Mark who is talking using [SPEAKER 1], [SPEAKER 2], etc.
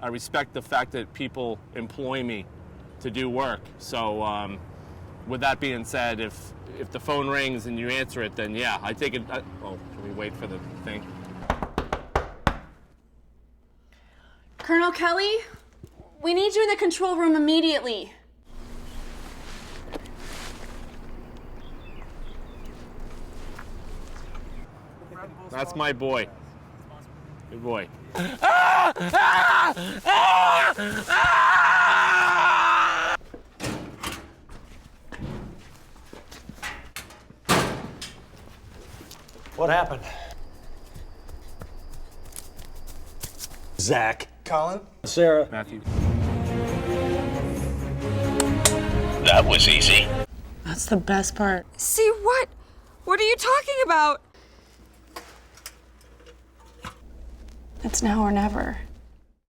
[SPEAKER 1] I respect the fact that people employ me to do work. So with that being said, if the phone rings and you answer it, then yeah, I take it. Oh, can we wait for the thing?
[SPEAKER 2] Colonel Kelly, we need you in the control room immediately.
[SPEAKER 1] That's my boy. Good boy.
[SPEAKER 3] What happened? Zach.
[SPEAKER 4] Colin?
[SPEAKER 3] Sarah.
[SPEAKER 1] Matthew.
[SPEAKER 5] That was easy.
[SPEAKER 6] That's the best part.
[SPEAKER 7] See what? What are you talking about?
[SPEAKER 6] It's now or never.